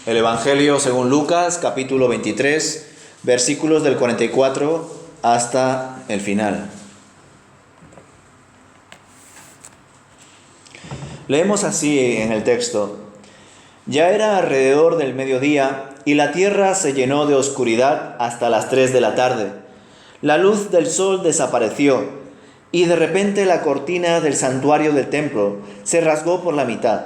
El Evangelio según Lucas, capítulo 23, versículos del 44 hasta el final. Leemos así en el texto: Ya era alrededor del mediodía y la tierra se llenó de oscuridad hasta las 3 de la tarde. La luz del sol desapareció y de repente la cortina del santuario del templo se rasgó por la mitad.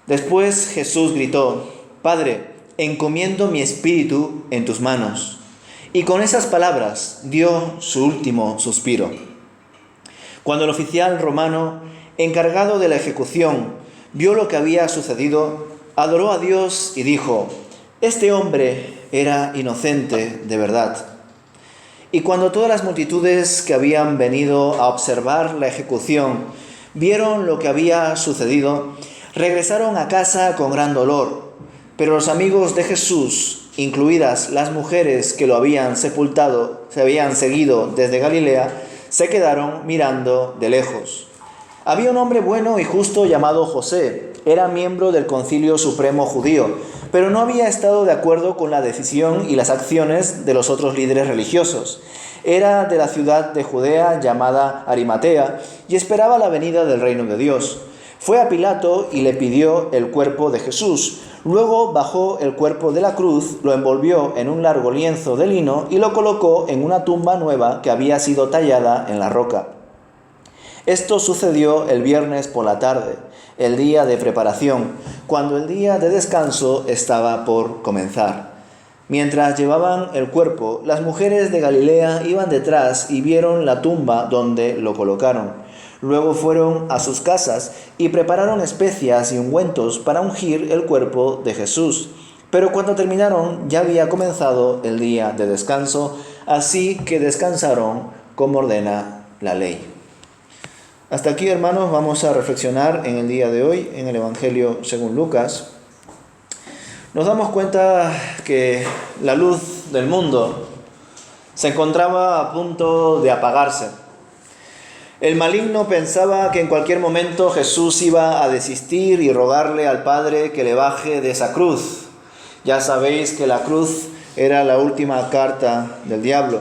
Después Jesús gritó: Padre, encomiendo mi espíritu en tus manos. Y con esas palabras dio su último suspiro. Cuando el oficial romano, encargado de la ejecución, vio lo que había sucedido, adoró a Dios y dijo: Este hombre era inocente de verdad. Y cuando todas las multitudes que habían venido a observar la ejecución vieron lo que había sucedido, regresaron a casa con gran dolor. Pero los amigos de Jesús, incluidas las mujeres que lo habían sepultado, se habían seguido desde Galilea, se quedaron mirando de lejos. Había un hombre bueno y justo llamado José. Era miembro del Concilio Supremo Judío, pero no había estado de acuerdo con la decisión y las acciones de los otros líderes religiosos. Era de la ciudad de Judea llamada Arimatea y esperaba la venida del reino de Dios. Fue a Pilato y le pidió el cuerpo de Jesús. Luego bajó el cuerpo de la cruz, lo envolvió en un largo lienzo de lino y lo colocó en una tumba nueva que había sido tallada en la roca. Esto sucedió el viernes por la tarde, el día de preparación, cuando el día de descanso estaba por comenzar. Mientras llevaban el cuerpo, las mujeres de Galilea iban detrás y vieron la tumba donde lo colocaron. Luego fueron a sus casas y prepararon especias y ungüentos para ungir el cuerpo de Jesús. Pero cuando terminaron ya había comenzado el día de descanso, así que descansaron como ordena la ley. Hasta aquí, hermanos, vamos a reflexionar en el día de hoy en el Evangelio según Lucas. Nos damos cuenta que la luz del mundo se encontraba a punto de apagarse. El maligno pensaba que en cualquier momento Jesús iba a desistir y rogarle al Padre que le baje de esa cruz. Ya sabéis que la cruz era la última carta del diablo.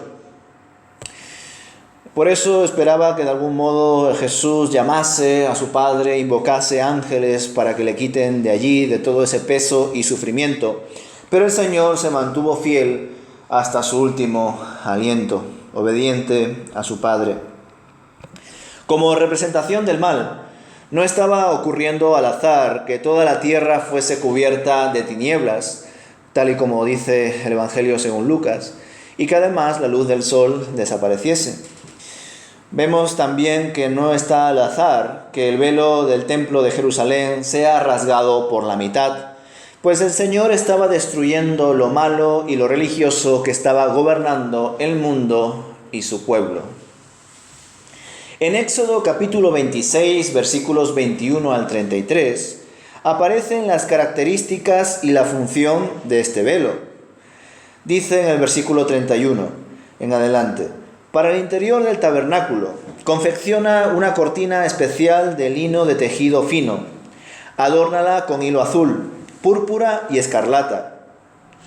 Por eso esperaba que de algún modo Jesús llamase a su Padre, invocase ángeles para que le quiten de allí, de todo ese peso y sufrimiento. Pero el Señor se mantuvo fiel hasta su último aliento, obediente a su Padre. Como representación del mal, no estaba ocurriendo al azar que toda la tierra fuese cubierta de tinieblas, tal y como dice el Evangelio según Lucas, y que además la luz del sol desapareciese. Vemos también que no está al azar que el velo del templo de Jerusalén sea rasgado por la mitad, pues el Señor estaba destruyendo lo malo y lo religioso que estaba gobernando el mundo y su pueblo. En Éxodo capítulo 26, versículos 21 al 33, aparecen las características y la función de este velo. Dice en el versículo 31 en adelante: Para el interior del tabernáculo, confecciona una cortina especial de lino de tejido fino. Adórnala con hilo azul, púrpura y escarlata,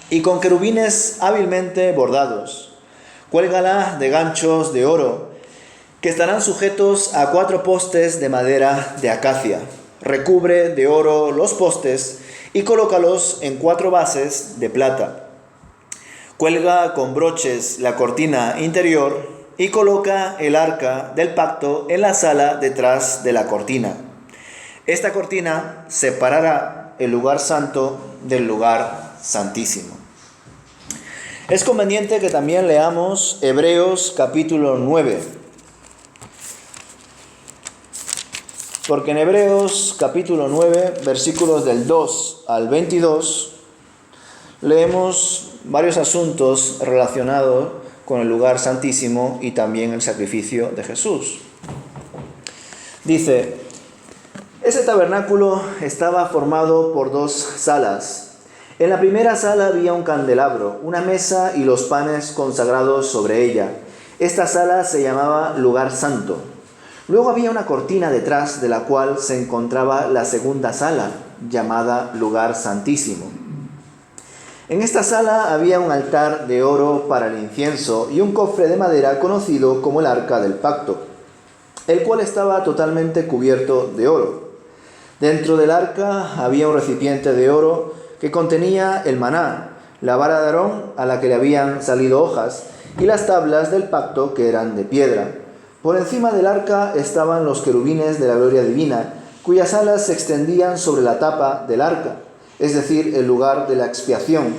y con querubines hábilmente bordados. Cuélgala de ganchos de oro, que estarán sujetos a 4 postes de madera de acacia. Recubre de oro los postes y colócalos en 4 bases de plata. Cuelga con broches la cortina interior y coloca el arca del pacto en la sala detrás de la cortina. Esta cortina separará el lugar santo del lugar santísimo. Es conveniente que también leamos Hebreos capítulo 9. Porque en Hebreos capítulo 9, versículos del 2 al 22, leemos varios asuntos relacionados con el lugar santísimo y también el sacrificio de Jesús. Dice: Ese tabernáculo estaba formado por 2 salas. En la primera sala había un candelabro, una mesa y los panes consagrados sobre ella. Esta sala se llamaba Lugar Santo. Luego había una cortina detrás de la cual se encontraba la segunda sala, llamada Lugar Santísimo. En esta sala había un altar de oro para el incienso y un cofre de madera conocido como el Arca del Pacto, el cual estaba totalmente cubierto de oro. Dentro del arca había un recipiente de oro que contenía el maná, la vara de Aarón a la que le habían salido hojas y las tablas del pacto que eran de piedra. Por encima del arca estaban los querubines de la gloria divina, cuyas alas se extendían sobre la tapa del arca, es decir, el lugar de la expiación.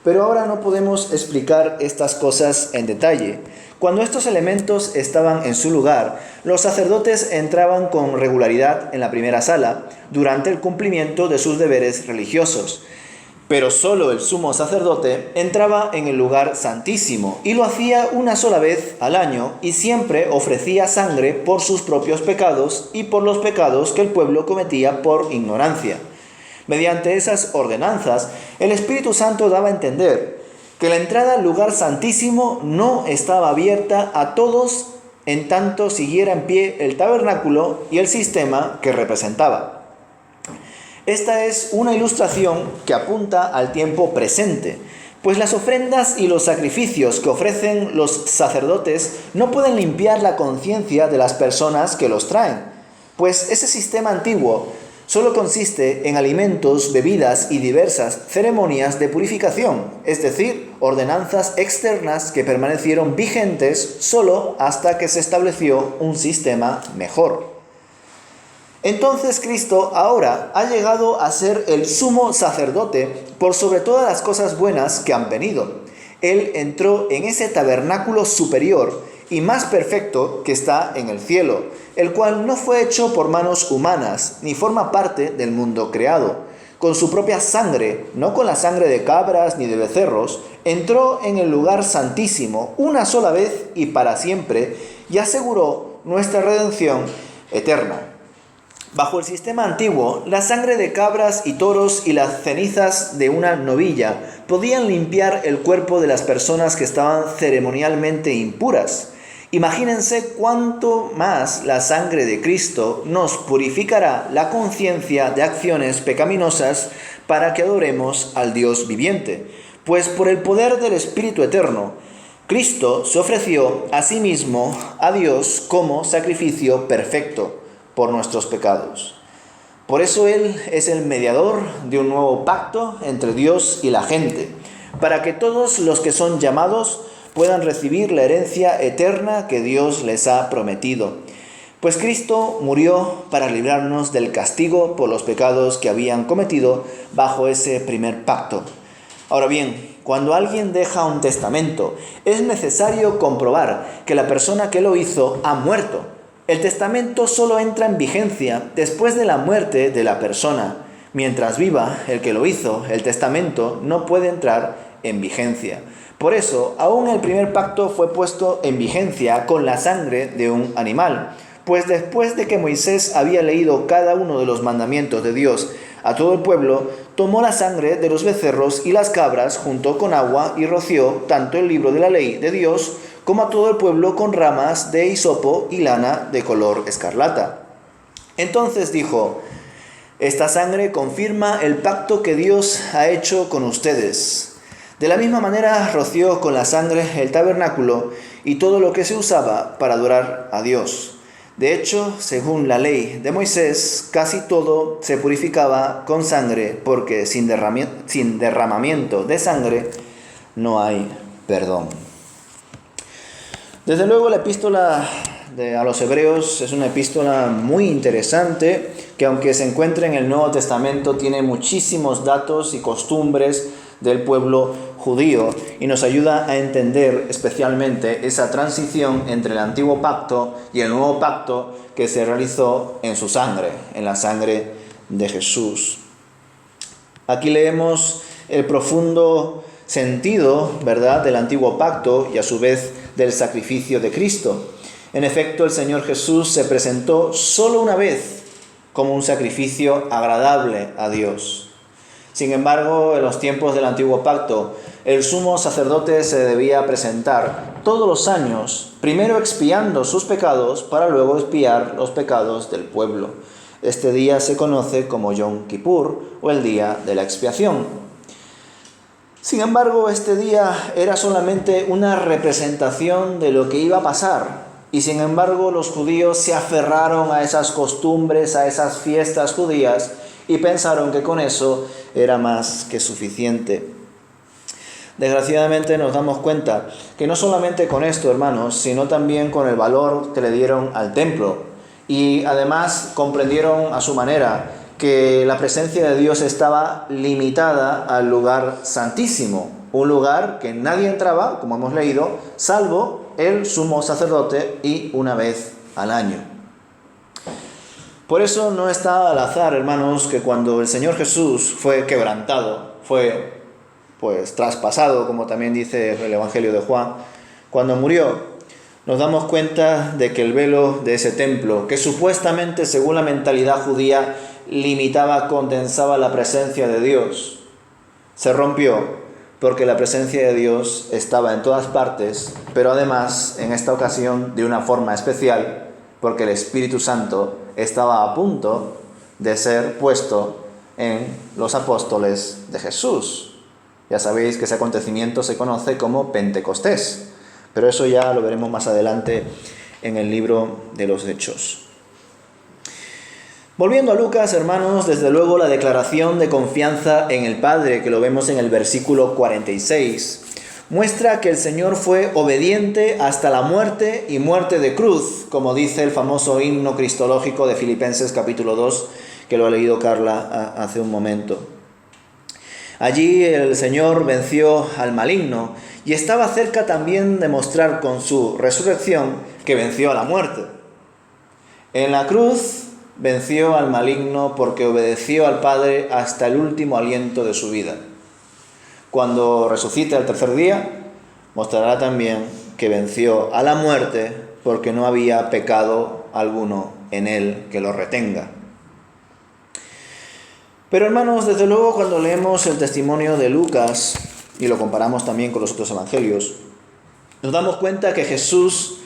Pero ahora no podemos explicar estas cosas en detalle. Cuando estos elementos estaban en su lugar, los sacerdotes entraban con regularidad en la primera sala durante el cumplimiento de sus deberes religiosos. Pero solo el sumo sacerdote entraba en el lugar santísimo y lo hacía una sola vez al año y siempre ofrecía sangre por sus propios pecados y por los pecados que el pueblo cometía por ignorancia. Mediante esas ordenanzas, el Espíritu Santo daba a entender que la entrada al lugar santísimo no estaba abierta a todos en tanto siguiera en pie el tabernáculo y el sistema que representaba. Esta es una ilustración que apunta al tiempo presente, pues las ofrendas y los sacrificios que ofrecen los sacerdotes no pueden limpiar la conciencia de las personas que los traen, pues ese sistema antiguo solo consiste en alimentos, bebidas y diversas ceremonias de purificación, es decir, ordenanzas externas que permanecieron vigentes solo hasta que se estableció un sistema mejor. Entonces Cristo ahora ha llegado a ser el sumo sacerdote por sobre todas las cosas buenas que han venido. Él entró en ese tabernáculo superior y más perfecto que está en el cielo, el cual no fue hecho por manos humanas, ni forma parte del mundo creado. Con su propia sangre, no con la sangre de cabras ni de becerros, entró en el lugar santísimo una sola vez y para siempre, y aseguró nuestra redención eterna. Bajo el sistema antiguo, la sangre de cabras y toros y las cenizas de una novilla podían limpiar el cuerpo de las personas que estaban ceremonialmente impuras. Imagínense cuánto más la sangre de Cristo nos purificará la conciencia de acciones pecaminosas para que adoremos al Dios viviente. Pues por el poder del Espíritu Eterno, Cristo se ofreció a sí mismo a Dios como sacrificio perfecto por nuestros pecados. Por eso Él es el mediador de un nuevo pacto entre Dios y la gente, para que todos los que son llamados puedan recibir la herencia eterna que Dios les ha prometido. Pues Cristo murió para librarnos del castigo por los pecados que habían cometido bajo ese primer pacto. Ahora bien, cuando alguien deja un testamento, es necesario comprobar que la persona que lo hizo ha muerto. El testamento solo entra en vigencia después de la muerte de la persona. Mientras viva el que lo hizo, el testamento no puede entrar en vigencia. Por eso, aún el primer pacto fue puesto en vigencia con la sangre de un animal, pues después de que Moisés había leído cada uno de los mandamientos de Dios a todo el pueblo, tomó la sangre de los becerros y las cabras junto con agua y roció tanto el libro de la ley de Dios como a todo el pueblo con ramas de hisopo y lana de color escarlata. Entonces dijo: esta sangre confirma el pacto que Dios ha hecho con ustedes. De la misma manera roció con la sangre el tabernáculo y todo lo que se usaba para adorar a Dios. De hecho, según la ley de Moisés, casi todo se purificaba con sangre, porque sin derramamiento de sangre no hay perdón. Desde luego la epístola a los Hebreos es una epístola muy interesante, que aunque se encuentra en el Nuevo Testamento, tiene muchísimos datos y costumbres del pueblo judío y nos ayuda a entender especialmente esa transición entre el antiguo pacto y el nuevo pacto que se realizó en su sangre, en la sangre de Jesús. Aquí leemos el profundo sentido, ¿verdad?, del antiguo pacto y a su vez del sacrificio de Cristo. En efecto, el Señor Jesús se presentó solo una vez como un sacrificio agradable a Dios. Sin embargo, en los tiempos del antiguo pacto, el sumo sacerdote se debía presentar todos los años, primero expiando sus pecados para luego expiar los pecados del pueblo. Este día se conoce como Yom Kippur o el día de la expiación. Sin embargo, este día era solamente una representación de lo que iba a pasar. Y sin embargo, los judíos se aferraron a esas costumbres, a esas fiestas judías, y pensaron que con eso era más que suficiente. Desgraciadamente nos damos cuenta que no solamente con esto, hermanos, sino también con el valor que le dieron al templo. Y además comprendieron a su manera que la presencia de Dios estaba limitada al lugar santísimo, un lugar que nadie entraba, como hemos leído, salvo el sumo sacerdote y una vez al año. Por eso no está al azar, hermanos, que cuando el Señor Jesús fue quebrantado, fue traspasado, como también dice el Evangelio de Juan, cuando murió, nos damos cuenta de que el velo de ese templo, que supuestamente, según la mentalidad judía, limitaba, condensaba la presencia de Dios, se rompió porque la presencia de Dios estaba en todas partes, pero además, en esta ocasión, de una forma especial, porque el Espíritu Santo estaba a punto de ser puesto en los apóstoles de Jesús. Ya sabéis que ese acontecimiento se conoce como Pentecostés, pero eso ya lo veremos más adelante en el libro de los Hechos. Volviendo a Lucas, hermanos, desde luego la declaración de confianza en el Padre, que lo vemos en el versículo 46, muestra que el Señor fue obediente hasta la muerte y muerte de cruz, como dice el famoso himno cristológico de Filipenses capítulo 2, que lo ha leído Carla hace un momento. Allí el Señor venció al maligno y estaba cerca también de mostrar con su resurrección que venció a la muerte. En la cruz venció al maligno porque obedeció al Padre hasta el último aliento de su vida. Cuando resucite al tercer día, mostrará también que venció a la muerte porque no había pecado alguno en él que lo retenga. Pero hermanos, desde luego cuando leemos el testimonio de Lucas y lo comparamos también con los otros evangelios, nos damos cuenta que Jesús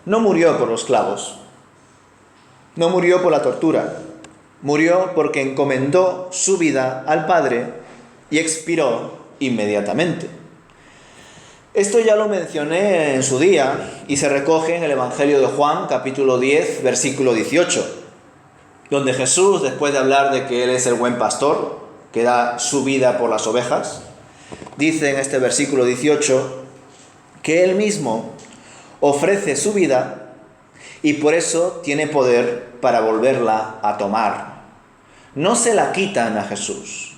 no murió por los clavos, no murió por la tortura, murió porque encomendó su vida al Padre y expiró inmediatamente. Esto ya lo mencioné en su día y se recoge en el Evangelio de Juan, capítulo 10, versículo 18. Donde Jesús, después de hablar de que Él es el buen pastor, que da su vida por las ovejas, dice en este versículo 18 que Él mismo ofrece su vida y por eso tiene poder para volverla a tomar. No se la quitan a Jesús.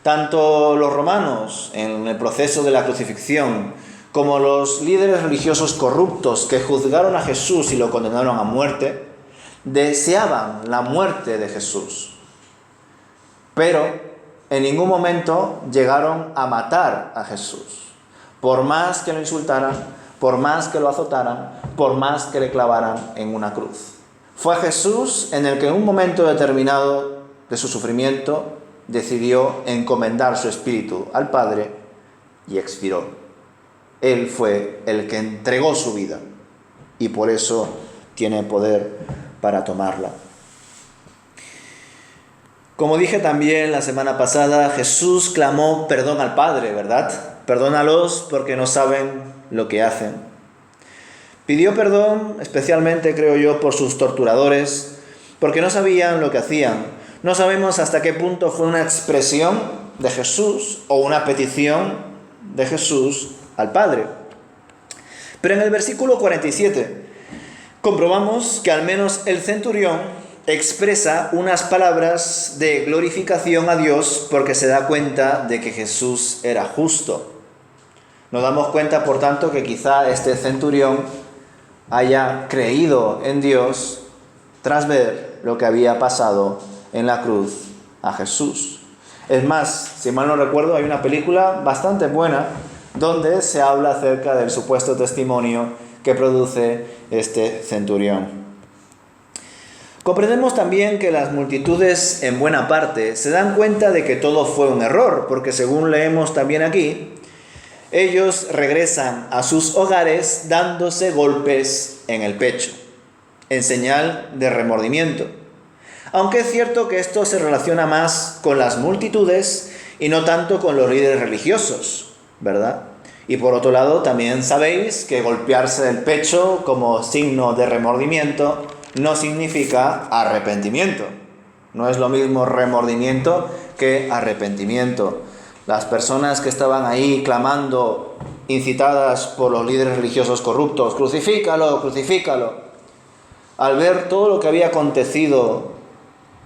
Tanto los romanos en el proceso de la crucifixión como los líderes religiosos corruptos que juzgaron a Jesús y lo condenaron a muerte, deseaban la muerte de Jesús, pero en ningún momento llegaron a matar a Jesús. Por más que lo insultaran, por más que lo azotaran, por más que le clavaran en una cruz. Fue Jesús en el que en un momento determinado de su sufrimiento decidió encomendar su espíritu al Padre y expiró. Él fue el que entregó su vida y por eso tiene poder para tomarla. Como dije también la semana pasada, Jesús clamó perdón al Padre, ¿verdad? Perdónalos porque no saben lo que hacen. Pidió perdón especialmente, creo yo, por sus torturadores, porque no sabían lo que hacían. No sabemos hasta qué punto fue una expresión de Jesús o una petición de Jesús al Padre. Pero en el versículo 47 comprobamos que al menos el centurión expresa unas palabras de glorificación a Dios porque se da cuenta de que Jesús era justo. Nos damos cuenta, por tanto, que quizá este centurión haya creído en Dios tras ver lo que había pasado en la cruz a Jesús. Es más, si mal no recuerdo, hay una película bastante buena donde se habla acerca del supuesto testimonio que produce este centurión. Comprendemos también que las multitudes en buena parte se dan cuenta de que todo fue un error, porque según leemos también aquí, ellos regresan a sus hogares dándose golpes en el pecho, en señal de remordimiento. Aunque es cierto que esto se relaciona más con las multitudes y no tanto con los líderes religiosos, ¿verdad? Y por otro lado, también sabéis que golpearse el pecho como signo de remordimiento no significa arrepentimiento. No es lo mismo remordimiento que arrepentimiento. Las personas que estaban ahí clamando, incitadas por los líderes religiosos corruptos, crucifícalo, crucifícalo, al ver todo lo que había acontecido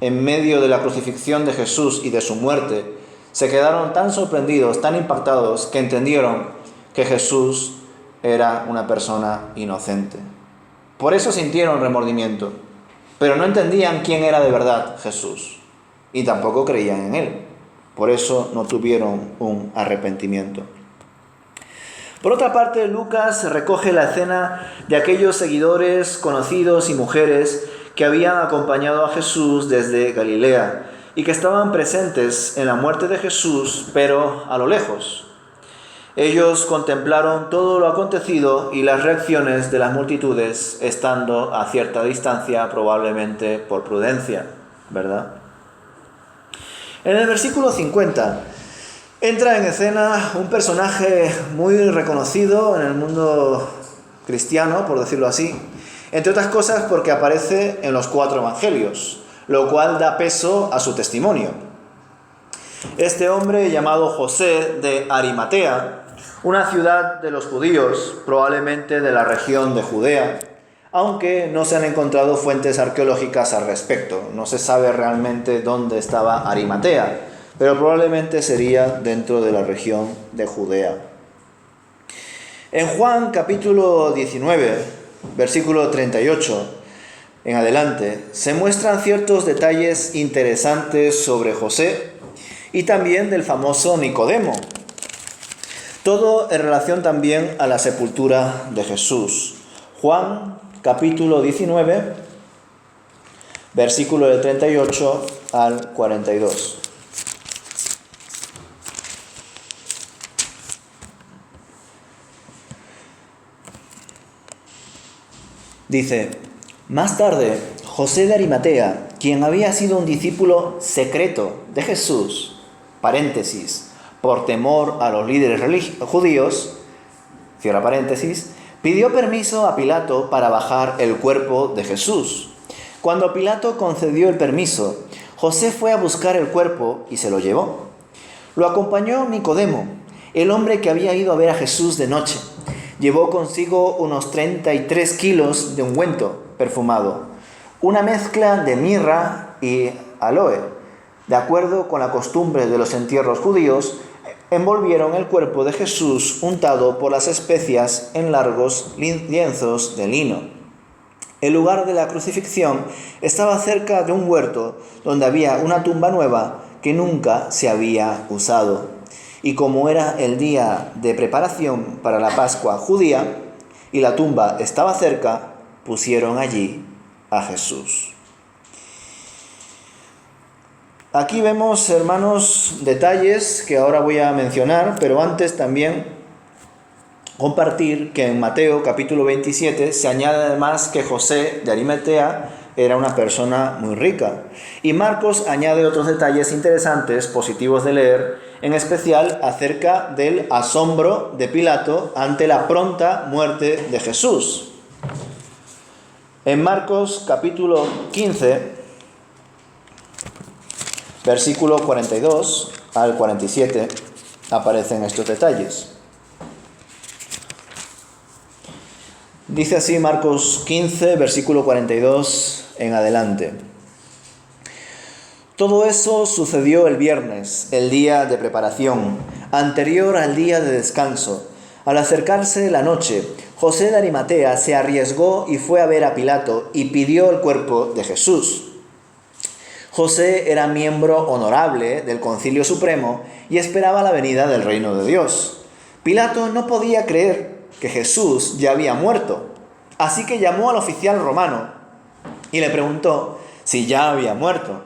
en medio de la crucifixión de Jesús y de su muerte, se quedaron tan sorprendidos, tan impactados, que entendieron que Jesús era una persona inocente. Por eso sintieron remordimiento, pero no entendían quién era de verdad Jesús y tampoco creían en Él. Por eso no tuvieron un arrepentimiento. Por otra parte, Lucas recoge la escena de aquellos seguidores conocidos y mujeres que habían acompañado a Jesús desde Galilea y que estaban presentes en la muerte de Jesús, pero a lo lejos. Ellos contemplaron todo lo acontecido y las reacciones de las multitudes estando a cierta distancia, probablemente por prudencia, ¿verdad? En el versículo 50 entra en escena un personaje muy reconocido en el mundo cristiano, por decirlo así, entre otras cosas porque aparece en los 4 evangelios, lo cual da peso a su testimonio. Este hombre llamado José de Arimatea, una ciudad de los judíos, probablemente de la región de Judea, aunque no se han encontrado fuentes arqueológicas al respecto. No se sabe realmente dónde estaba Arimatea, pero probablemente sería dentro de la región de Judea. En Juan capítulo 19, versículo 38 en adelante, se muestran ciertos detalles interesantes sobre José y también del famoso Nicodemo. Todo en relación también a la sepultura de Jesús. Juan capítulo 19, versículo del 38 al 42. Dice: más tarde, José de Arimatea, quien había sido un discípulo secreto de Jesús, paréntesis, por temor a los líderes judíos, cierra paréntesis, pidió permiso a Pilato para bajar el cuerpo de Jesús. Cuando Pilato concedió el permiso, José fue a buscar el cuerpo y se lo llevó. Lo acompañó Nicodemo, el hombre que había ido a ver a Jesús de noche. Llevó consigo unos 33 kilos de ungüento perfumado, una mezcla de mirra y aloe. De acuerdo con la costumbre de los entierros judíos, envolvieron el cuerpo de Jesús untado por las especias en largos lienzos de lino. El lugar de la crucifixión estaba cerca de un huerto donde había una tumba nueva que nunca se había usado. Y como era el día de preparación para la Pascua judía y la tumba estaba cerca, pusieron allí a Jesús. Aquí vemos, hermanos, detalles que ahora voy a mencionar, pero antes también compartir que en Mateo capítulo 27 se añade además que José de Arimatea era una persona muy rica. Y Marcos añade otros detalles interesantes, positivos de leer, en especial acerca del asombro de Pilato ante la pronta muerte de Jesús. En Marcos capítulo 15, versículo 42 al 47, aparecen estos detalles. Dice así Marcos 15, versículo 42 en adelante. Todo eso sucedió el viernes, el día de preparación, anterior al día de descanso. Al acercarse la noche, José de Arimatea se arriesgó y fue a ver a Pilato y pidió el cuerpo de Jesús. José era miembro honorable del Concilio Supremo y esperaba la venida del reino de Dios. Pilato no podía creer que Jesús ya había muerto, así que llamó al oficial romano y le preguntó si ya había muerto.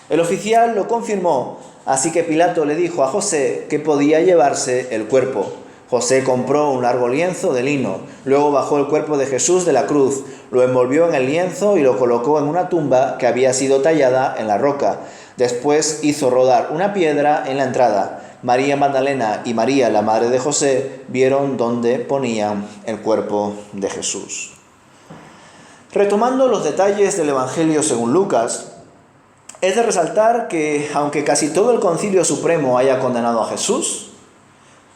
El oficial lo confirmó, así que Pilato le dijo a José que podía llevarse el cuerpo. José compró un largo lienzo de lino, luego bajó el cuerpo de Jesús de la cruz, lo envolvió en el lienzo y lo colocó en una tumba que había sido tallada en la roca. Después hizo rodar una piedra en la entrada. María Magdalena y María, la madre de José, vieron dónde ponían el cuerpo de Jesús. Retomando los detalles del Evangelio según Lucas, es de resaltar que, aunque casi todo el Concilio Supremo haya condenado a Jesús,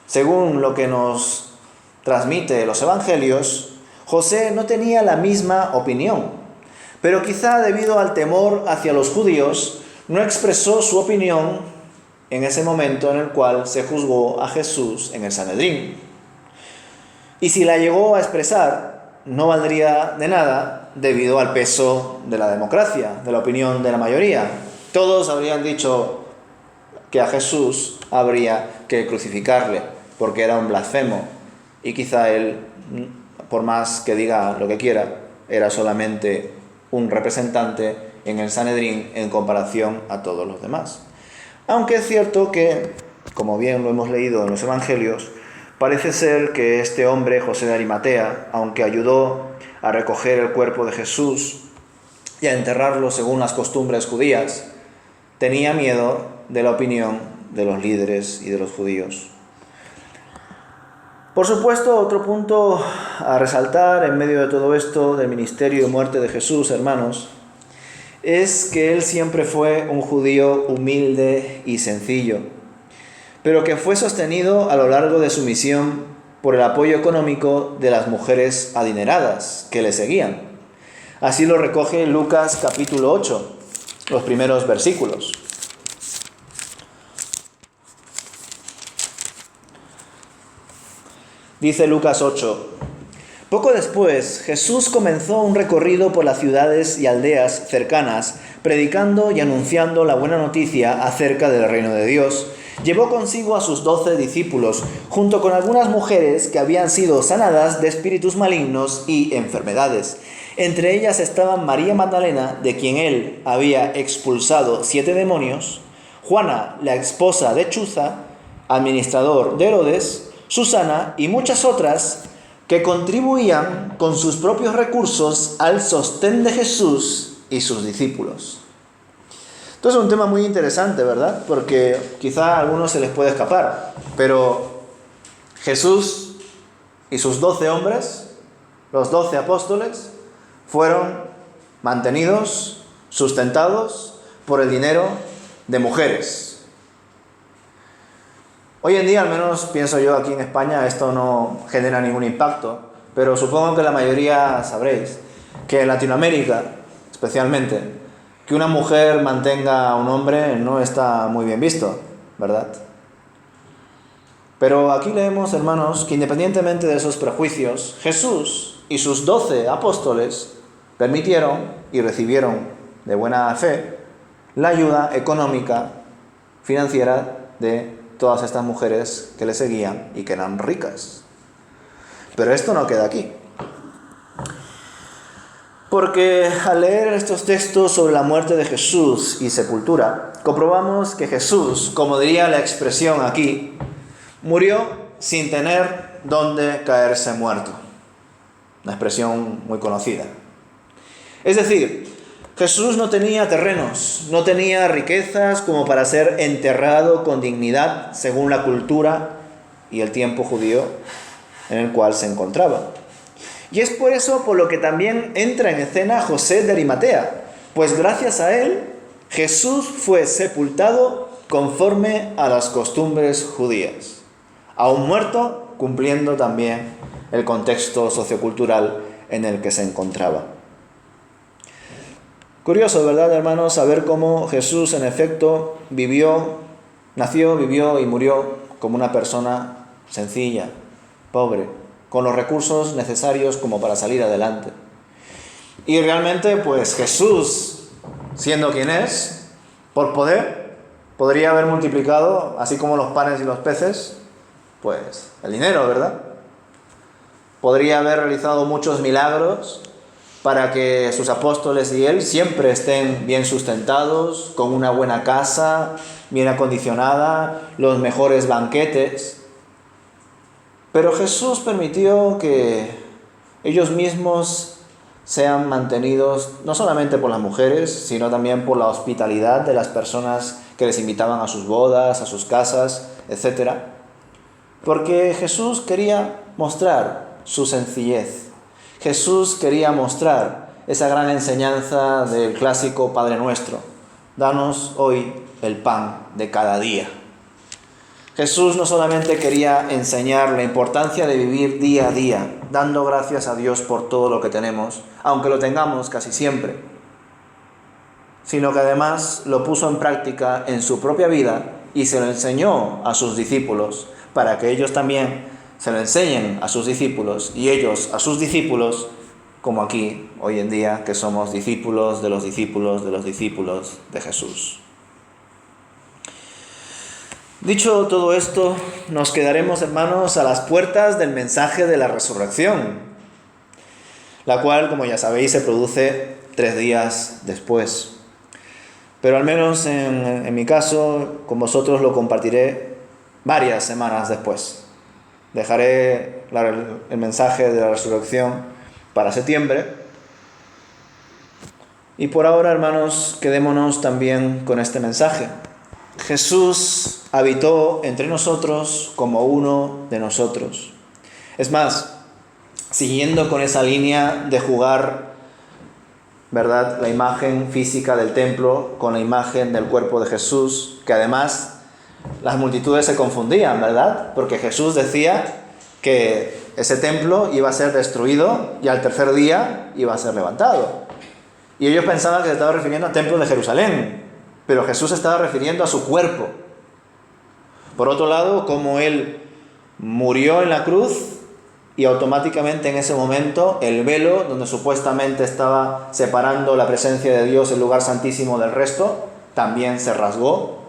según lo que nos transmite los Evangelios, José no tenía la misma opinión, pero quizá debido al temor hacia los judíos, no expresó su opinión en ese momento en el cual se juzgó a Jesús en el Sanedrín. Y si la llegó a expresar, no valdría de nada debido al peso de la democracia, de la opinión de la mayoría. Todos habrían dicho que a Jesús habría que crucificarle, porque era un blasfemo. Y quizá él, por más que diga lo que quiera, era solamente un representante en el Sanedrín en comparación a todos los demás. Aunque es cierto que, como bien lo hemos leído en los Evangelios, parece ser que este hombre, José de Arimatea, aunque ayudó a recoger el cuerpo de Jesús y a enterrarlo según las costumbres judías, tenía miedo de la opinión de los líderes y de los judíos. Por supuesto, otro punto a resaltar en medio de todo esto del ministerio y muerte de Jesús, hermanos, es que él siempre fue un judío humilde y sencillo, pero que fue sostenido a lo largo de su misión por el apoyo económico de las mujeres adineradas que le seguían. Así lo recoge Lucas capítulo 8, los primeros versículos. Dice Lucas 8: Poco después, Jesús comenzó un recorrido por las ciudades y aldeas cercanas, predicando y anunciando la buena noticia acerca del reino de Dios. Llevó consigo a sus 12 discípulos, junto con algunas mujeres que habían sido sanadas de espíritus malignos y enfermedades. Entre ellas estaban María Magdalena, de quien él había expulsado 7 demonios, Juana, la esposa de Chuza, administrador de Herodes, Susana y muchas otras que contribuían con sus propios recursos al sostén de Jesús y sus discípulos. Esto es un tema muy interesante, ¿verdad? Porque quizá a algunos se les puede escapar, pero Jesús y sus 12 hombres, los 12 apóstoles, fueron mantenidos, sustentados por el dinero de mujeres. Hoy en día, al menos pienso yo aquí en España, esto no genera ningún impacto, pero supongo que la mayoría sabréis que en Latinoamérica, especialmente, que una mujer mantenga a un hombre no está muy bien visto, ¿verdad? Pero aquí leemos, hermanos, que independientemente de esos prejuicios, Jesús y sus 12 apóstoles permitieron y recibieron de buena fe la ayuda económica, financiera de todas estas mujeres que le seguían y que eran ricas. Pero esto no queda aquí. Porque al leer estos textos sobre la muerte de Jesús y sepultura, comprobamos que Jesús, como diría la expresión aquí, murió sin tener dónde caerse muerto. Una expresión muy conocida. Es decir, Jesús no tenía terrenos, no tenía riquezas como para ser enterrado con dignidad según la cultura y el tiempo judío en el cual se encontraba. Y es por eso por lo que también entra en escena José de Arimatea, pues gracias a él Jesús fue sepultado conforme a las costumbres judías, aún muerto, cumpliendo también el contexto sociocultural en el que se encontraba. Curioso, ¿verdad, hermanos? Saber cómo Jesús, en efecto, nació, vivió y murió como una persona sencilla, pobre, con los recursos necesarios como para salir adelante. Y realmente, pues Jesús, siendo quien es, por poder, podría haber multiplicado, así como los panes y los peces, pues el dinero, ¿verdad? Podría haber realizado muchos milagros para que sus apóstoles y él siempre estén bien sustentados, con una buena casa, bien acondicionada, los mejores banquetes. Pero Jesús permitió que ellos mismos sean mantenidos no solamente por las mujeres, sino también por la hospitalidad de las personas que les invitaban a sus bodas, a sus casas, etc. Porque Jesús quería mostrar su sencillez. Jesús quería mostrar esa gran enseñanza del clásico Padre Nuestro: danos hoy el pan de cada día. Jesús no solamente quería enseñar la importancia de vivir día a día, dando gracias a Dios por todo lo que tenemos, aunque lo tengamos casi siempre, sino que además lo puso en práctica en su propia vida y se lo enseñó a sus discípulos, para que ellos también se lo enseñen a sus discípulos y ellos a sus discípulos, como aquí hoy en día, que somos discípulos de los discípulos de los discípulos de Jesús. Dicho todo esto, nos quedaremos, hermanos, a las puertas del mensaje de la resurrección, la cual, como ya sabéis, se produce 3 días después. Pero al menos en mi caso, con vosotros lo compartiré varias semanas después. Dejaré el mensaje de la resurrección para septiembre. Y por ahora, hermanos, quedémonos también con este mensaje. Jesús habitó entre nosotros como uno de nosotros. Es más, siguiendo con esa línea de jugar, ¿verdad?, la imagen física del templo con la imagen del cuerpo de Jesús, que además las multitudes se confundían, ¿verdad? Porque Jesús decía que ese templo iba a ser destruido y al 3er día iba a ser levantado. Y ellos pensaban que se estaba refiriendo al templo de Jerusalén, pero Jesús se estaba refiriendo a su cuerpo. Por otro lado, como Él murió en la cruz y automáticamente en ese momento el velo donde supuestamente estaba separando la presencia de Dios, el lugar santísimo, del resto, también se rasgó.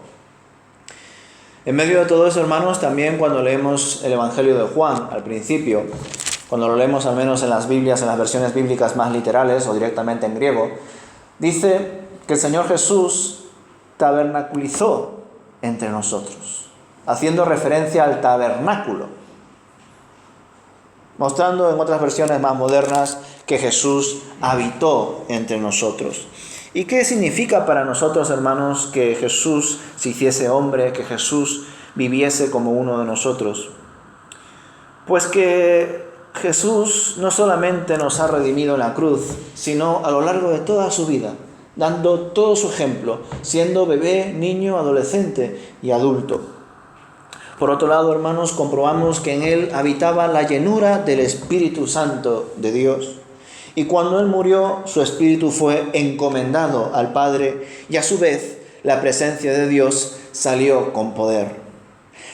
En medio de todo eso, hermanos, también cuando leemos el Evangelio de Juan al principio, cuando lo leemos al menos en las Biblias, en las versiones bíblicas más literales o directamente en griego, dice que el Señor Jesús tabernaculizó entre nosotros, haciendo referencia al tabernáculo, mostrando en otras versiones más modernas que Jesús habitó entre nosotros. ¿Y qué significa para nosotros, hermanos, que Jesús se hiciese hombre, que Jesús viviese como uno de nosotros? Pues que Jesús no solamente nos ha redimido en la cruz, sino a lo largo de toda su vida, dando todo su ejemplo, siendo bebé, niño, adolescente y adulto. Por otro lado, hermanos, comprobamos que en Él habitaba la llenura del Espíritu Santo de Dios. Y cuando Él murió, su Espíritu fue encomendado al Padre y a su vez la presencia de Dios salió con poder.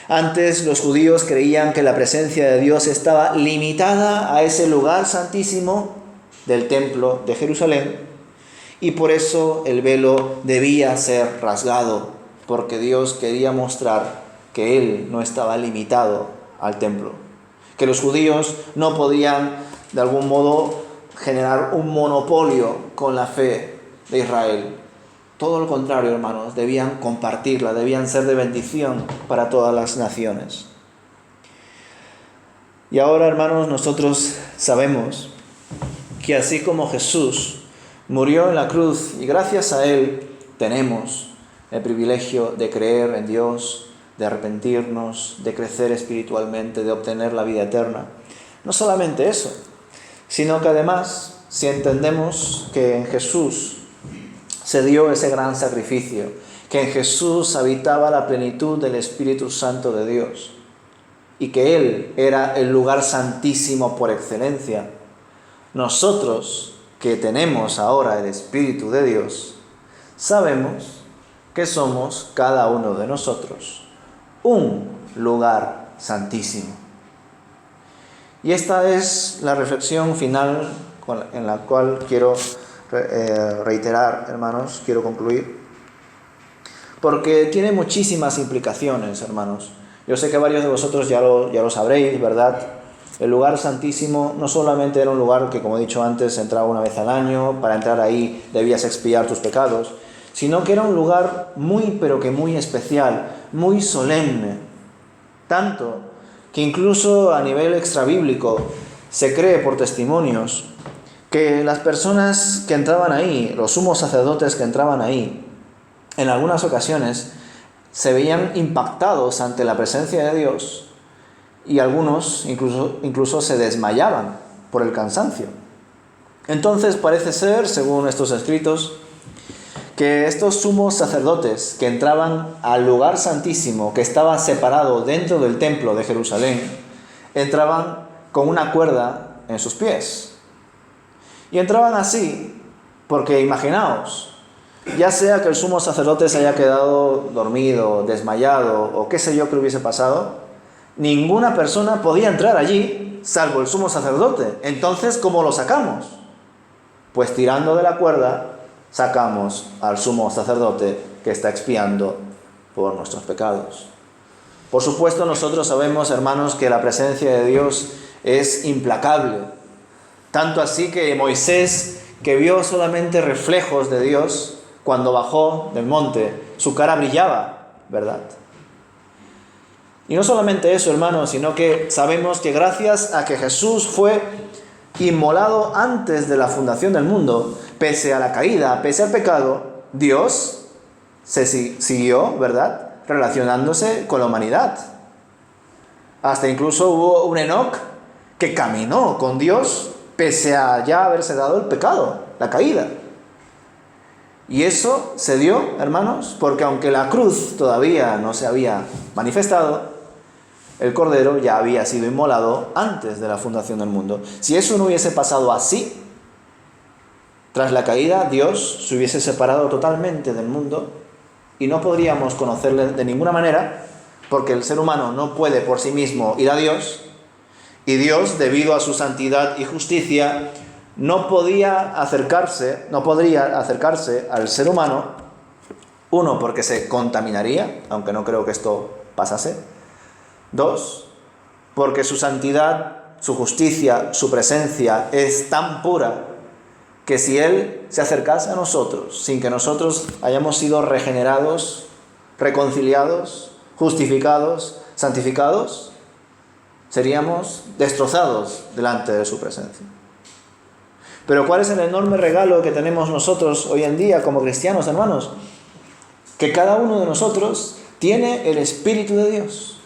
Antes los judíos creían que la presencia de Dios estaba limitada a ese lugar santísimo del templo de Jerusalén, y por eso el velo debía ser rasgado, porque Dios quería mostrar que Él no estaba limitado al templo, que los judíos no podían de algún modo generar un monopolio con la fe de Israel. Todo lo contrario, hermanos, debían compartirla, debían ser de bendición para todas las naciones. Y ahora, hermanos, nosotros sabemos que así como Jesús murió en la cruz y gracias a Él tenemos el privilegio de creer en Dios, de arrepentirnos, de crecer espiritualmente, de obtener la vida eterna. No solamente eso, sino que además, si entendemos que en Jesús se dio ese gran sacrificio, que en Jesús habitaba la plenitud del Espíritu Santo de Dios y que Él era el lugar santísimo por excelencia, nosotros que tenemos ahora el Espíritu de Dios, sabemos que somos cada uno de nosotros un lugar santísimo. Y esta es la reflexión final en la cual quiero reiterar, hermanos, quiero concluir, porque tiene muchísimas implicaciones, hermanos. Yo sé que varios de vosotros ya lo sabréis, ¿verdad? El lugar santísimo no solamente era un lugar que, como he dicho antes, entraba una vez al año, para entrar ahí debías expiar tus pecados, sino que era un lugar muy, pero que muy especial, muy solemne, tanto que incluso a nivel extrabíblico se cree por testimonios que las personas que entraban ahí, los sumos sacerdotes que entraban ahí, en algunas ocasiones se veían impactados ante la presencia de Dios y algunos incluso se desmayaban por el cansancio. Entonces parece ser, según estos escritos, que estos sumos sacerdotes que entraban al lugar santísimo, que estaba separado dentro del templo de Jerusalén, entraban con una cuerda en sus pies. Y entraban así porque, imaginaos, ya sea que el sumo sacerdote se haya quedado dormido, desmayado o qué sé yo que hubiese pasado, ninguna persona podía entrar allí salvo el sumo sacerdote. Entonces, ¿cómo lo sacamos? Pues tirando de la cuerda sacamos al sumo sacerdote que está expiando por nuestros pecados. Por supuesto, nosotros sabemos, hermanos, que la presencia de Dios es implacable. Tanto así que Moisés, que vio solamente reflejos de Dios, cuando bajó del monte, su cara brillaba, ¿verdad? Y no solamente eso, hermanos, sino que sabemos que gracias a que Jesús fue inmolado antes de la fundación del mundo, pese a la caída, pese al pecado, Dios se siguió, ¿verdad?, relacionándose con la humanidad. Hasta incluso hubo un Enoc que caminó con Dios pese a ya haberse dado el pecado, la caída. Y eso se dio, hermanos, porque aunque la cruz todavía no se había manifestado, el Cordero ya había sido inmolado antes de la fundación del mundo. Si eso no hubiese pasado así, tras la caída, Dios se hubiese separado totalmente del mundo y no podríamos conocerle de ninguna manera, porque el ser humano no puede por sí mismo ir a Dios, y Dios, debido a su santidad y justicia, no podría acercarse al ser humano, uno, porque se contaminaría, aunque no creo que esto pasase; dos, porque su santidad, su justicia, su presencia es tan pura que si Él se acercase a nosotros sin que nosotros hayamos sido regenerados, reconciliados, justificados, santificados, seríamos destrozados delante de su presencia. Pero ¿cuál es el enorme regalo que tenemos nosotros hoy en día como cristianos, hermanos? Que cada uno de nosotros tiene el Espíritu de Dios.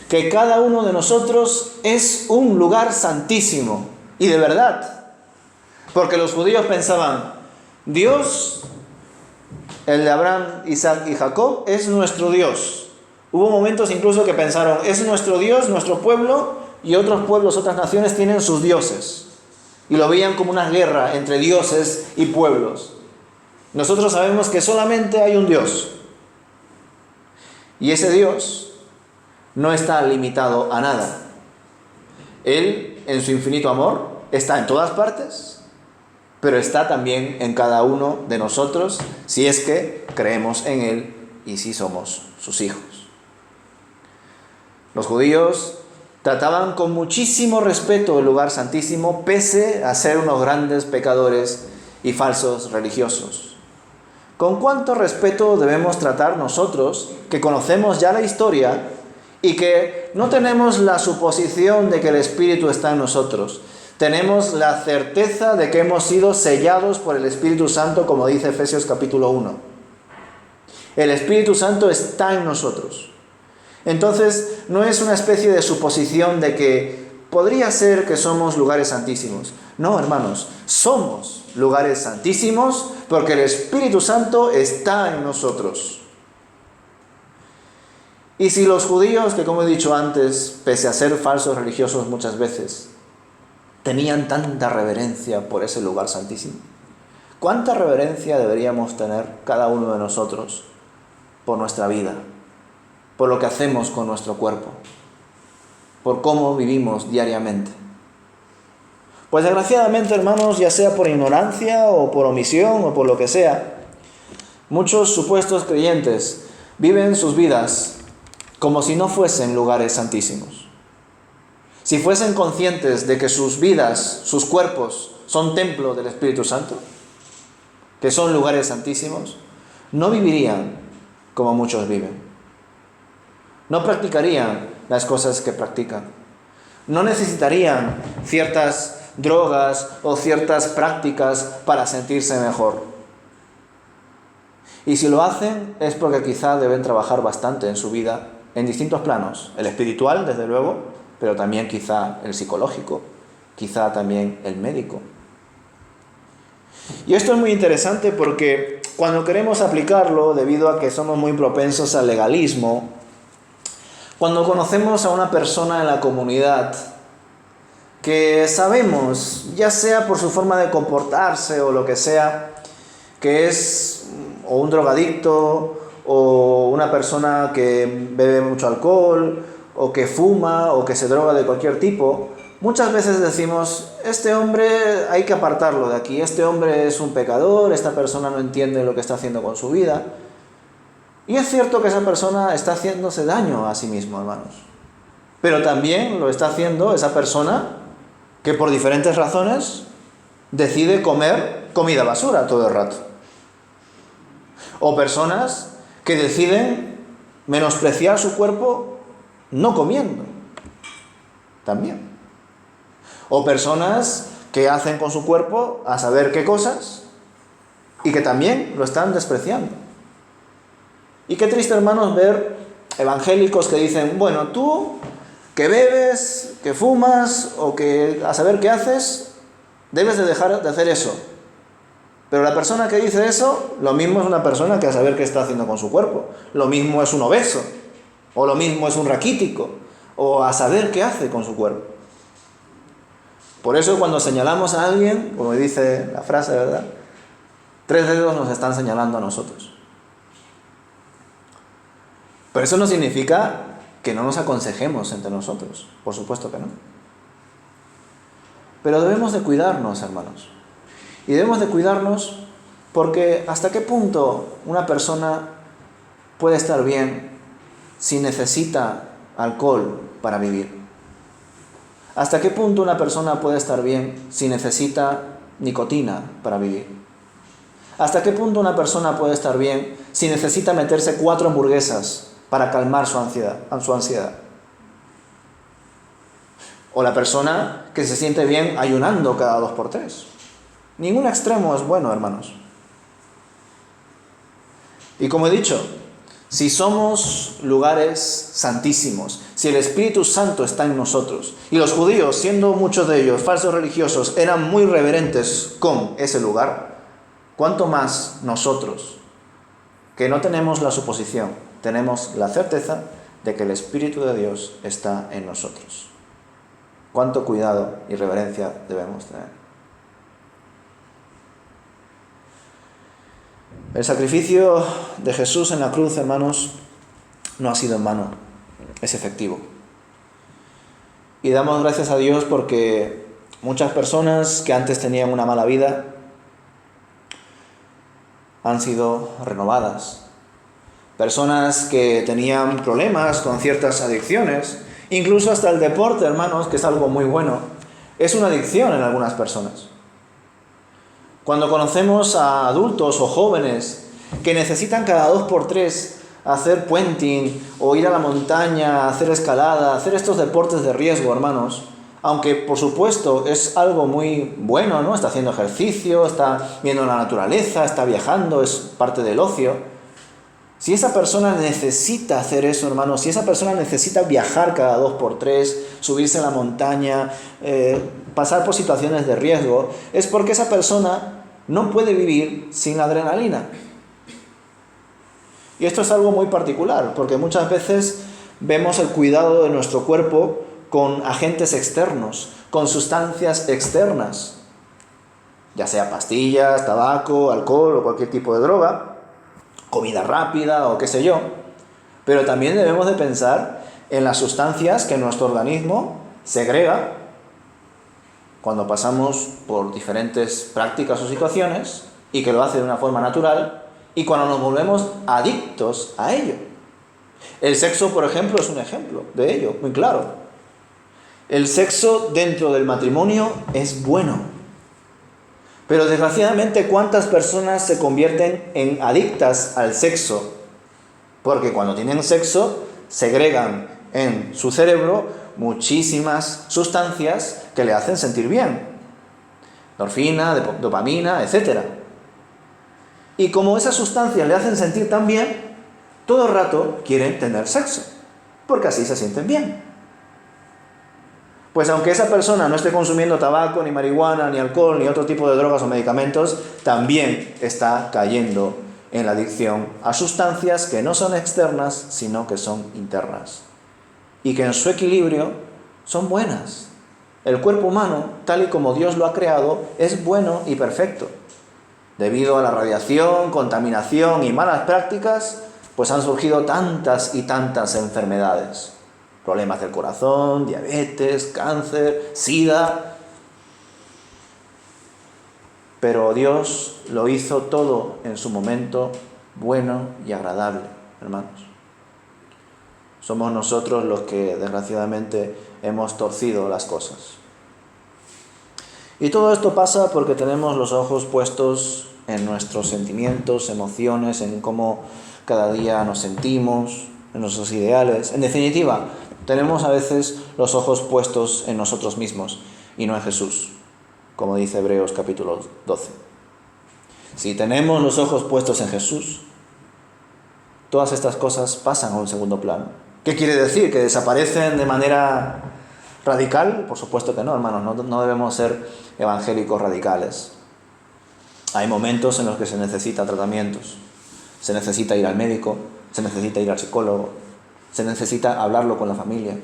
Que cada uno de nosotros es un lugar santísimo. Y de verdad. Porque los judíos pensaban, Dios, el de Abraham, Isaac y Jacob, es nuestro Dios. Hubo momentos incluso que pensaron, es nuestro Dios, nuestro pueblo, y otros pueblos, otras naciones tienen sus dioses. Y lo veían como una guerra entre dioses y pueblos. Nosotros sabemos que solamente hay un Dios. Y ese Dios no está limitado a nada. Él, en su infinito amor, está en todas partes, pero está también en cada uno de nosotros, si es que creemos en Él y si somos sus hijos. Los judíos trataban con muchísimo respeto el lugar santísimo, pese a ser unos grandes pecadores y falsos religiosos. ¿Con cuánto respeto debemos tratar nosotros, que conocemos ya la historia y que no tenemos la suposición de que el Espíritu está en nosotros? Tenemos la certeza de que hemos sido sellados por el Espíritu Santo, como dice Efesios capítulo 1. El Espíritu Santo está en nosotros. Entonces, no es una especie de suposición de que podría ser que somos lugares santísimos. No, hermanos, somos lugares santísimos porque el Espíritu Santo está en nosotros. Y si los judíos, que como he dicho antes, pese a ser falsos religiosos muchas veces, tenían tanta reverencia por ese lugar santísimo, ¿cuánta reverencia deberíamos tener cada uno de nosotros por nuestra vida? Por lo que hacemos con nuestro cuerpo, por cómo vivimos diariamente. Pues desgraciadamente, hermanos, ya sea por ignorancia o por omisión o por lo que sea, muchos supuestos creyentes viven sus vidas como si no fuesen lugares santísimos. Si fuesen conscientes de que sus vidas, sus cuerpos, son templo del Espíritu Santo, que son lugares santísimos, no vivirían como muchos viven. No practicarían las cosas que practican. No necesitarían ciertas drogas o ciertas prácticas para sentirse mejor. Y si lo hacen es porque quizá deben trabajar bastante en su vida en distintos planos. El espiritual, desde luego, pero también quizá el psicológico, quizá también el médico. Y esto es muy interesante porque cuando queremos aplicarlo, debido a que somos muy propensos al legalismo, cuando conocemos a una persona en la comunidad que sabemos, ya sea por su forma de comportarse o lo que sea, que es o un drogadicto o una persona que bebe mucho alcohol o que fuma o que se droga de cualquier tipo, muchas veces decimos, este hombre hay que apartarlo de aquí, este hombre es un pecador, esta persona no entiende lo que está haciendo con su vida. Y es cierto que esa persona está haciéndose daño a sí mismo, hermanos. Pero también lo está haciendo esa persona que por diferentes razones decide comer comida basura todo el rato. O personas que deciden menospreciar su cuerpo no comiendo. También. O personas que hacen con su cuerpo a saber qué cosas y que también lo están despreciando. Y qué triste, hermanos, ver evangélicos que dicen, bueno, tú que bebes, que fumas o que a saber qué haces, debes de dejar de hacer eso. Pero la persona que dice eso, lo mismo es una persona que a saber qué está haciendo con su cuerpo. Lo mismo es un obeso, o lo mismo es un raquítico, o a saber qué hace con su cuerpo. Por eso cuando señalamos a alguien, como dice la frase, ¿verdad? 3 dedos nos están señalando a nosotros. Pero eso no significa que no nos aconsejemos entre nosotros. Por supuesto que no. Pero debemos de cuidarnos, hermanos. Y debemos de cuidarnos porque ¿hasta qué punto una persona puede estar bien si necesita alcohol para vivir? ¿Hasta qué punto una persona puede estar bien si necesita nicotina para vivir? ¿Hasta qué punto una persona puede estar bien si necesita meterse 4 hamburguesas para calmar su ansiedad? O la persona que se siente bien ayunando cada 2x3. Ningún extremo es bueno, hermanos. Y como he dicho, si somos lugares santísimos, si el Espíritu Santo está en nosotros, y los judíos, siendo muchos de ellos falsos religiosos, eran muy reverentes con ese lugar, ¿cuánto más nosotros, que no tenemos la suposición, tenemos la certeza de que el Espíritu de Dios está en nosotros? ¿Cuánto cuidado y reverencia debemos tener? El sacrificio de Jesús en la cruz, hermanos, no ha sido en vano, es efectivo. Y damos gracias a Dios porque muchas personas que antes tenían una mala vida han sido renovadas. Personas que tenían problemas con ciertas adicciones, incluso hasta el deporte, hermanos, que es algo muy bueno, es una adicción en algunas personas. Cuando conocemos a adultos o jóvenes que necesitan cada 2x3 hacer puenting o ir a la montaña, hacer escalada, hacer estos deportes de riesgo, hermanos, aunque por supuesto es algo muy bueno, ¿no? Está haciendo ejercicio, está viendo la naturaleza, está viajando, es parte del ocio. Si esa persona necesita hacer eso, hermanos, si esa persona necesita viajar cada 2x3, subirse a la montaña, pasar por situaciones de riesgo, es porque esa persona no puede vivir sin la adrenalina. Y esto es algo muy particular, porque muchas veces vemos el cuidado de nuestro cuerpo con agentes externos, con sustancias externas, ya sea pastillas, tabaco, alcohol o cualquier tipo de droga, comida rápida o qué sé yo. Pero también debemos de pensar en las sustancias que nuestro organismo segrega cuando pasamos por diferentes prácticas o situaciones y que lo hace de una forma natural y cuando nos volvemos adictos a ello. El sexo, por ejemplo, es un ejemplo de ello, muy claro. El sexo dentro del matrimonio es bueno. Pero desgraciadamente, ¿cuántas personas se convierten en adictas al sexo? Porque cuando tienen sexo, segregan en su cerebro muchísimas sustancias que le hacen sentir bien. endorfina, dopamina, etc. Y como esas sustancias le hacen sentir tan bien, todo el rato quieren tener sexo, porque así se sienten bien. Pues aunque esa persona no esté consumiendo tabaco, ni marihuana, ni alcohol, ni otro tipo de drogas o medicamentos, también está cayendo en la adicción a sustancias que no son externas, sino que son internas. Y que en su equilibrio son buenas. El cuerpo humano, tal y como Dios lo ha creado, es bueno y perfecto. Debido a la radiación, contaminación y malas prácticas, pues han surgido tantas y tantas enfermedades. Problemas del corazón, diabetes, cáncer, sida. Pero Dios lo hizo todo en su momento bueno y agradable, hermanos. Somos nosotros los que desgraciadamente hemos torcido las cosas. Y todo esto pasa porque tenemos los ojos puestos en nuestros sentimientos, emociones, en cómo cada día nos sentimos, en nuestros ideales. En definitiva, tenemos a veces los ojos puestos en nosotros mismos y no en Jesús, como dice Hebreos capítulo 12. Si tenemos los ojos puestos en Jesús, todas estas cosas pasan a un segundo plano. ¿Qué quiere decir? ¿Que desaparecen de manera radical? Por supuesto que no, hermanos, no debemos ser evangélicos radicales. Hay momentos en los que se necesitan tratamientos, se necesita ir al médico, se necesita ir al psicólogo, se necesita hablarlo con la familia.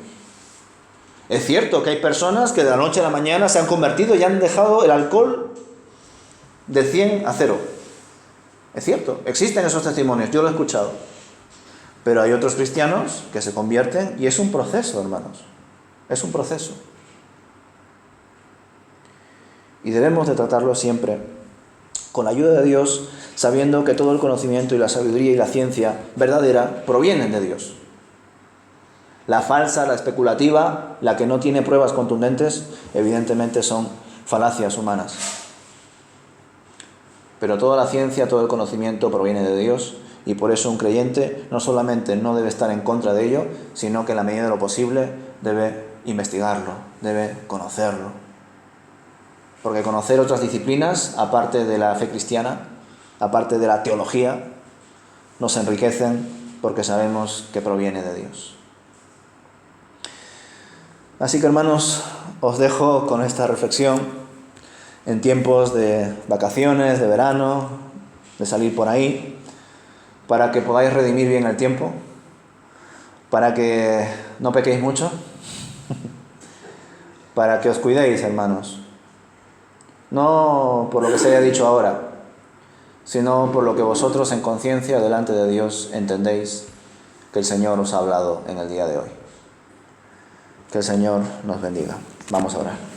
Es cierto que hay personas que de la noche a la mañana se han convertido y han dejado el alcohol de 100 a 0. Es cierto, existen esos testimonios, yo lo he escuchado. Pero hay otros cristianos que se convierten y es un proceso, hermanos. Es un proceso. Y debemos de tratarlo siempre con la ayuda de Dios, sabiendo que todo el conocimiento y la sabiduría y la ciencia verdadera provienen de Dios. La falsa, la especulativa, la que no tiene pruebas contundentes, evidentemente son falacias humanas. Pero toda la ciencia, todo el conocimiento proviene de Dios, y por eso un creyente no solamente no debe estar en contra de ello, sino que en la medida de lo posible debe investigarlo, debe conocerlo. Porque conocer otras disciplinas, aparte de la fe cristiana, aparte de la teología, nos enriquecen porque sabemos que proviene de Dios. Así que, hermanos, os dejo con esta reflexión en tiempos de vacaciones, de verano, de salir por ahí, para que podáis redimir bien el tiempo, para que no pequéis mucho, para que os cuidéis, hermanos. No por lo que se haya dicho ahora, sino por lo que vosotros en conciencia delante de Dios entendéis que el Señor os ha hablado en el día de hoy. Que el Señor nos bendiga. Vamos a orar.